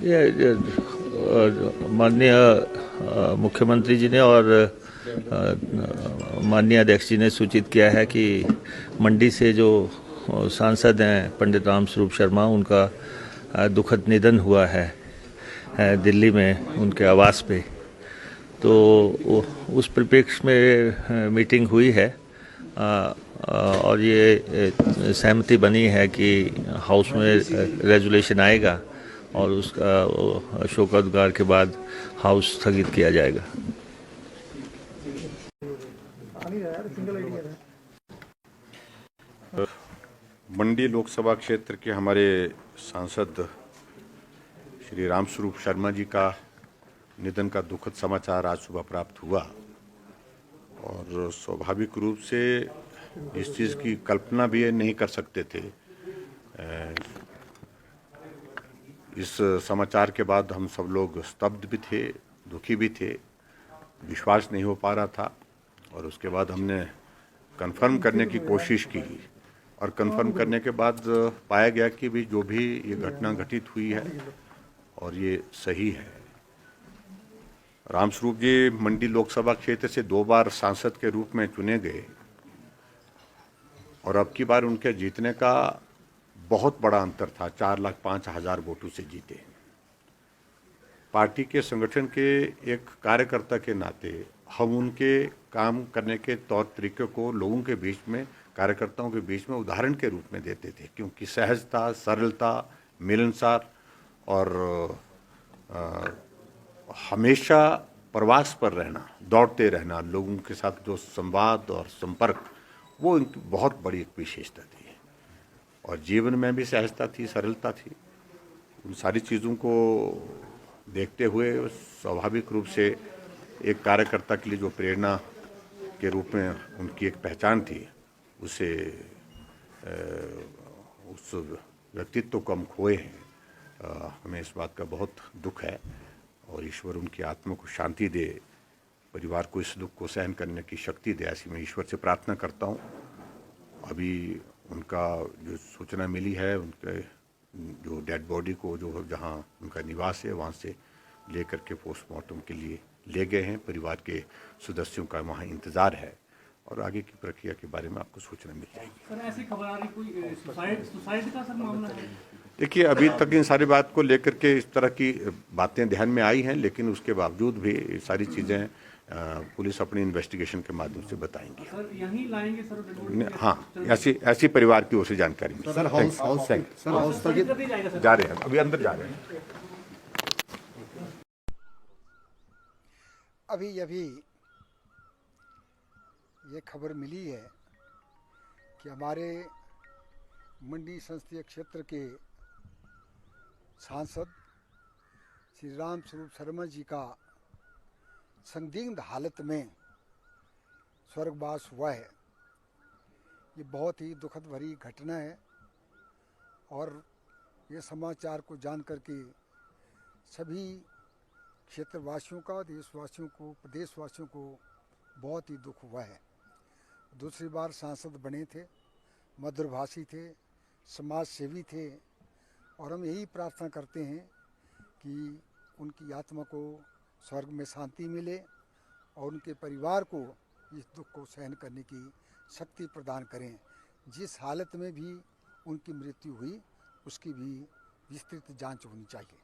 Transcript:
ये माननीय मुख्यमंत्री जी ने और माननीय अध्यक्ष जी ने सूचित किया है कि मंडी से जो सांसद हैं पंडित राम स्वरूप शर्मा, उनका दुखद निधन हुआ है दिल्ली में उनके आवास पे। तो उस परिप्रेक्ष्य में मीटिंग हुई है और ये सहमति बनी है कि हाउस में रेजोल्यूशन आएगा और उसका शोकोद्गार के बाद हाउस स्थगित किया जाएगा। मंडी लोकसभा क्षेत्र के हमारे सांसद श्री रामस्वरूप शर्मा जी का निधन का दुखद समाचार आज सुबह प्राप्त हुआ और स्वाभाविक रूप से इस चीज़ की कल्पना भी नहीं कर सकते थे। इस समाचार के बाद हम सब लोग स्तब्ध भी थे, दुखी भी थे, विश्वास नहीं हो पा रहा था। और उसके बाद हमने कंफर्म करने की कोशिश की और कंफर्म करने के बाद पाया गया कि भी जो भी ये घटना घटित हुई है और ये सही है। रामस्वरूप जी मंडी लोकसभा क्षेत्र से 2 बार सांसद के रूप में चुने गए और अब की बार उनके जीतने का बहुत बड़ा अंतर था, 4,05,000 वोटों से जीते। पार्टी के संगठन के एक कार्यकर्ता के नाते हम उनके काम करने के तौर तरीके को लोगों के बीच में, कार्यकर्ताओं के बीच में उदाहरण के रूप में देते थे, क्योंकि सहजता, सरलता, मिलनसार और हमेशा प्रवास पर रहना, दौड़ते रहना, लोगों के साथ जो संवाद और संपर्क, वो इनकी बहुत बड़ी एक विशेषता थी। और जीवन में भी सहजता थी, सरलता थी। उन सारी चीज़ों को देखते हुए स्वाभाविक रूप से एक कार्यकर्ता के लिए जो प्रेरणा के रूप में उनकी एक पहचान थी, उसे उस व्यक्तित्व को हम खोए हैं। हमें इस बात का बहुत दुख है और ईश्वर उनकी आत्मा को शांति दे, परिवार को इस दुख को सहन करने की शक्ति दे, ऐसी मैं ईश्वर से प्रार्थना करता हूँ। अभी उनका जो सूचना मिली है, उनके जो डेड बॉडी को जो जहाँ उनका निवास है वहाँ से लेकर के पोस्टमार्टम के लिए ले गए हैं। परिवार के सदस्यों का वहाँ इंतज़ार है और आगे की प्रक्रिया के बारे में आपको सूचना मिल जाएगी। सर, ऐसी खबर आ रही कोई सुसाइड का सर मामला है? देखिए, अभी तक इन सारी बात को लेकर के इस तरह की बातें ध्यान में आई हैं, लेकिन उसके बावजूद भी सारी चीज़ें पुलिस अपनी इन्वेस्टिगेशन के माध्यम से बताएंगी। सर, यहीं लाएंगे सर? हाँ, ऐसी परिवार की ओर से जानकारी मिली। सर हाउस जा रहे हैं, अभी अंदर जा रहे हैं। अभी ये खबर मिली है कि हमारे मंडी संसदीय क्षेत्र के सांसद श्री राम स्वरूप शर्मा जी का संदिग्ध हालत में स्वर्गवास हुआ है। ये बहुत ही दुखद भरी घटना है और ये समाचार को जान करके सभी क्षेत्रवासियों का, देशवासियों को, प्रदेशवासियों को बहुत ही दुख हुआ है। दूसरी बार सांसद बने थे, मधुरभाषी थे, समाज सेवी थे और हम यही प्रार्थना करते हैं कि उनकी आत्मा को स्वर्ग में शांति मिले और उनके परिवार को इस दुख को सहन करने की शक्ति प्रदान करें। जिस हालत में भी उनकी मृत्यु हुई उसकी भी विस्तृत जांच होनी चाहिए।